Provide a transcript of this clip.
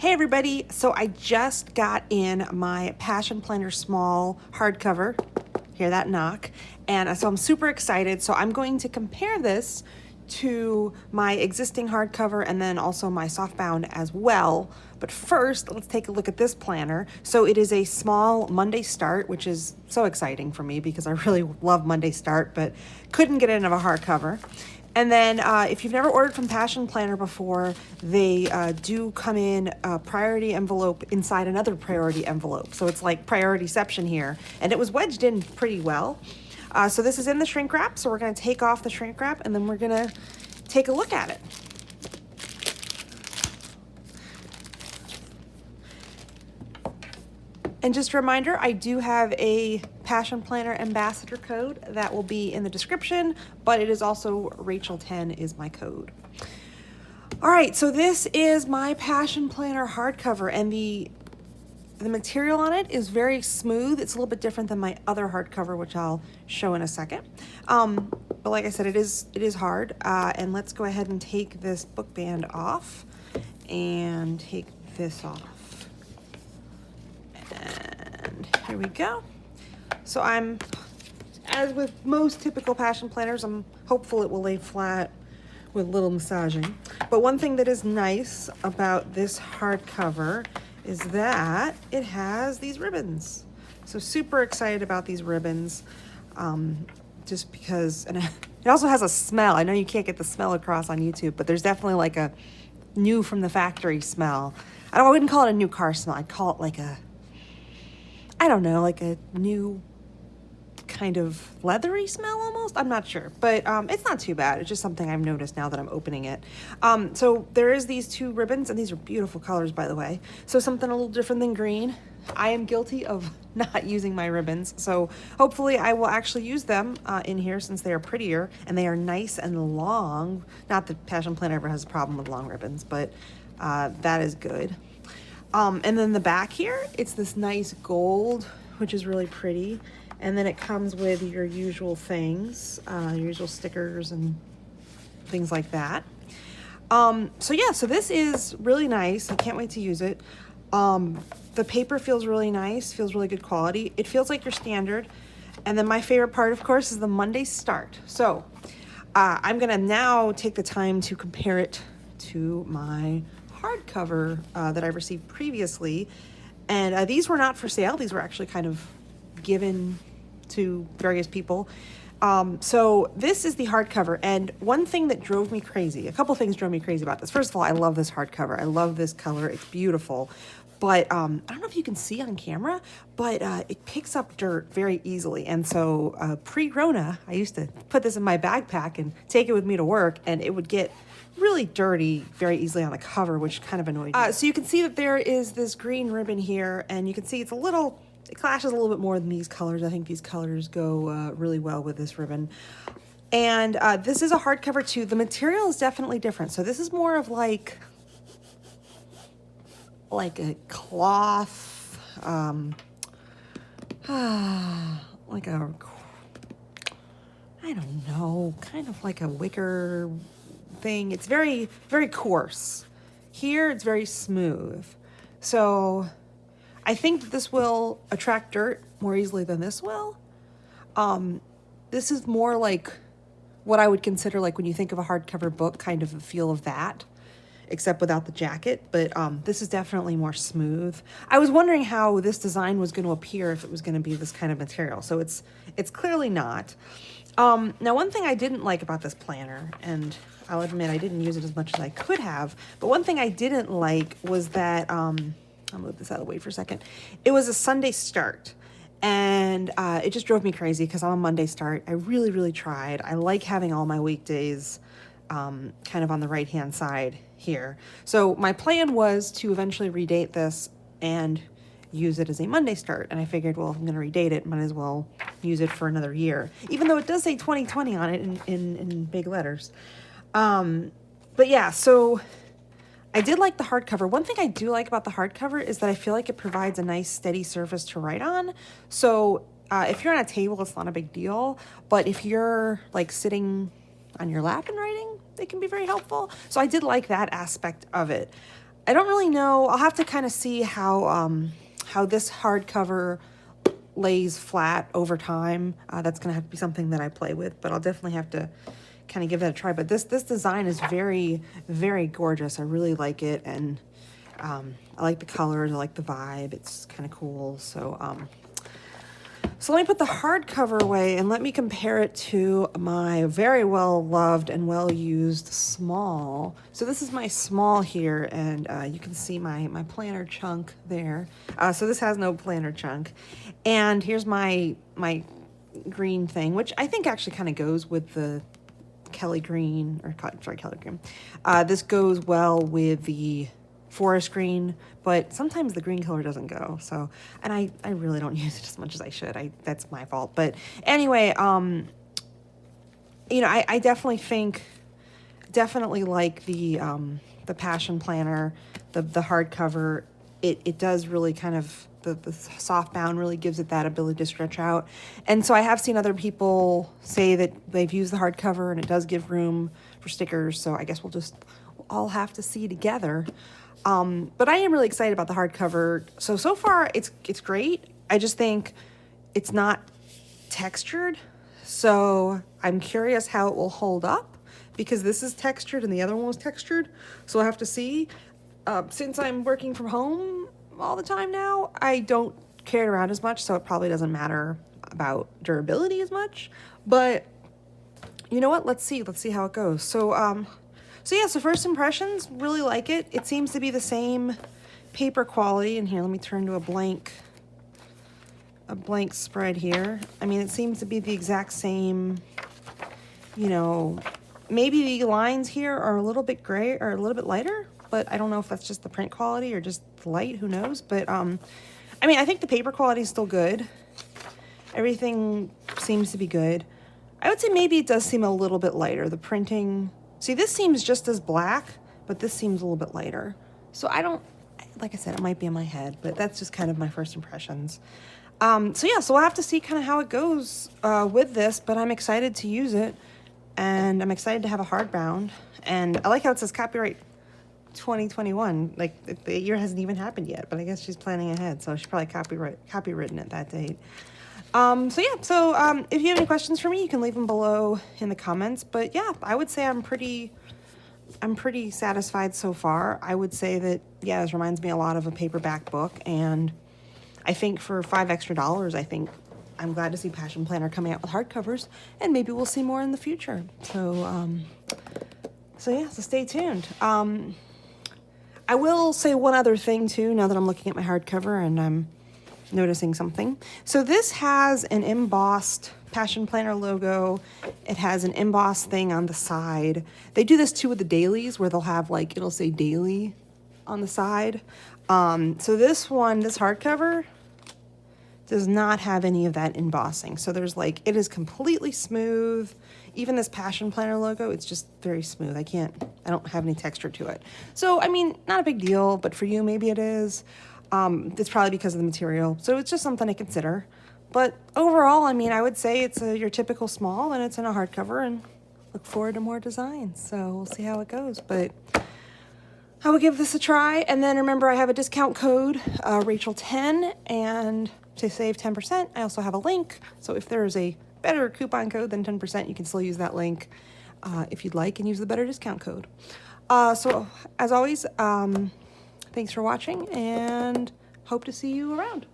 Hey everybody, so I just got in my Passion Planner small hardcover. Hear that knock? And so I'm super excited. So I'm going to compare this to my existing hardcover and then also my Softbound as well. But first, let's take a look at this planner. So it is a small Monday start, which is so exciting for me because I really love Monday start, but couldn't get in of a hardcover. And then if you've never ordered from Passion Planner before, they do come in a priority envelope inside another priority envelope. So it's like priorityception here. And it was wedged in pretty well. So this is in the shrink wrap. So we're going to take off the shrink wrap and then we're going to take a look at it. And just a reminder, I do have a Passion Planner Ambassador code that will be in the description, but it is also Rachel10 is my code. All right, so this is my Passion Planner hardcover, and the material on it is very smooth. It's a little bit different than my other hardcover, which I'll show in a second. But like I said, it is hard. And let's go ahead and take this book band off and take this off. And here we go. So as with most typical Passion Planners, I'm hopeful it will lay flat with little massaging. But one thing that is nice about this hardcover is that it has these ribbons. So super excited about these ribbons, just because, and it also has a smell. I know you can't get the smell across on YouTube, but there's definitely like a new from the factory smell. I wouldn't call it a new car smell. I'd call it like I don't know, like a new kind of leathery smell almost. I'm not sure, but it's not too bad. It's just something I've noticed now that I'm opening it. So there is these two ribbons, and these are beautiful colors, by the way. So something a little different than green. I am guilty of not using my ribbons, so hopefully I will actually use them in here since they are prettier and they are nice and long. Not that Passion Planner ever has a problem with long ribbons, but that is good. And then the back here, it's this nice gold, which is really pretty. And then it comes with your usual things, your usual stickers and things like that. So yeah, so this is really nice. I can't wait to use it. The paper feels really nice, feels really good quality. It feels like your standard. And then my favorite part, of course, is the Monday start. So I'm gonna now take the time to compare it to my hardcover that I received previously, and these were not for sale. These were actually kind of given to various people. So this is the hardcover, and one thing that drove me crazy, a couple things drove me crazy about this. First of all, I love this hardcover. I love this color. It's beautiful. But I don't know if you can see on camera, but it picks up dirt very easily. And so pre-Rona, I used to put this in my backpack and take it with me to work, and it would get really dirty very easily on the cover, which kind of annoyed me. So you can see that there is this green ribbon here, and you can see it clashes a little bit more than these colors. I think these colors go really well with this ribbon. And this is a hardcover too. The material is definitely different. So this is more of like a cloth, like a, I don't know, kind of like a wicker thing. It's very, very coarse. Here, it's very smooth. So I think that this will attract dirt more easily than this will. This is more like what I would consider like when you think of a hardcover book, kind of a feel of that, except without the jacket. But this is definitely more smooth. I was wondering how this design was going to appear if it was going to be this kind of material. So it's clearly not. Now, one thing I didn't like about this planner, and I'll admit I didn't use it as much as I could have, but one thing I didn't like was that, I'll move this out of the way for a second. It was a Sunday start, and it just drove me crazy because I'm a Monday start. I really, really tried. I like having all my weekdays kind of on the right-hand side here. So my plan was to eventually redate this and use it as a Monday start. And I figured, well, if I'm going to redate it, might as well use it for another year, even though it does say 2020 on it in big letters. But yeah, so I did like the hardcover. One thing I do like about the hardcover is that I feel like it provides a nice steady surface to write on. So if you're on a table, it's not a big deal. But if you're like sitting on your lap and writing, it can be very helpful. So I did like that aspect of it. I don't really know. I'll have to kind of see how this hardcover lays flat over time. That's gonna have to be something that I play with, but I'll definitely have to kind of give that a try. But this design is very, very gorgeous. I really like it, and I like the colors. I like the vibe. It's kind of cool. So let me put the hardcover away and let me compare it to my very well loved and well used small. So this is my small here, and you can see my planner chunk there. So this has no planner chunk. And here's my green thing, which I think actually kind of goes with the Kelly green, or sorry, Kelly green. This goes well with the forest green, but sometimes the green color doesn't go. So, and I really don't use it as much as I should. That's my fault. But anyway, you know, I definitely like the Passion Planner, the hardcover. It does really kind of, the Softbound really gives it that ability to stretch out. And so I have seen other people say that they've used the hardcover and it does give room for stickers. So I guess we'll all have to see together. But I am really excited about the hardcover. So far it's great. I just think it's not textured. So I'm curious how it will hold up, because this is textured and the other one was textured. So I'll have to see. Since I'm working from home all the time now, I don't carry it around as much, so it probably doesn't matter about durability as much. But you know what? Let's see how it goes. So yeah, so first impressions, really like it. It seems to be the same paper quality. And here, let me turn to a blank spread here. I mean, it seems to be the exact same, you know, maybe the lines here are a little bit gray or a little bit lighter, but I don't know if that's just the print quality or just the light, who knows? But I mean, I think the paper quality is still good. Everything seems to be good. I would say maybe it does seem a little bit lighter. The printing, see, this seems just as black, but this seems a little bit lighter. So I don't, like I said, it might be in my head, but that's just kind of my first impressions. So yeah, so we'll have to see kind of how it goes with this, but I'm excited to use it, and I'm excited to have a hardbound. And I like how it says copyright 2021, like the year hasn't even happened yet, but I guess she's planning ahead, so she's probably copywritten it that date. So yeah, if you have any questions for me, you can leave them below in the comments. But yeah, I would say I'm pretty satisfied so far. I would say that, yeah, this reminds me a lot of a paperback book, and I think for $5 extra, I think I'm glad to see Passion Planner coming out with hardcovers, and maybe we'll see more in the future. So yeah, so stay tuned. I will say one other thing too, now that I'm looking at my hardcover and I'm noticing something. So this has an embossed Passion Planner logo. It has an embossed thing on the side. They do this too with the dailies, where they'll have, like, it'll say daily on the side. So this hardcover does not have any of that embossing. So there's, like, it is completely smooth. Even this Passion Planner logo, it's just very smooth. I don't have any texture to it. So, I mean, not a big deal, but for you, maybe it is. It's probably because of the material. So it's just something to consider. But overall, I mean, I would say it's your typical small, and it's in a hardcover, and look forward to more designs. So we'll see how it goes. But I will give this a try. And then remember, I have a discount code, Rachel10, and to save 10%, I also have a link. So if there is a better coupon code than 10%, you can still use that link if you'd like, and use the better discount code. So as always, thanks for watching, and hope to see you around.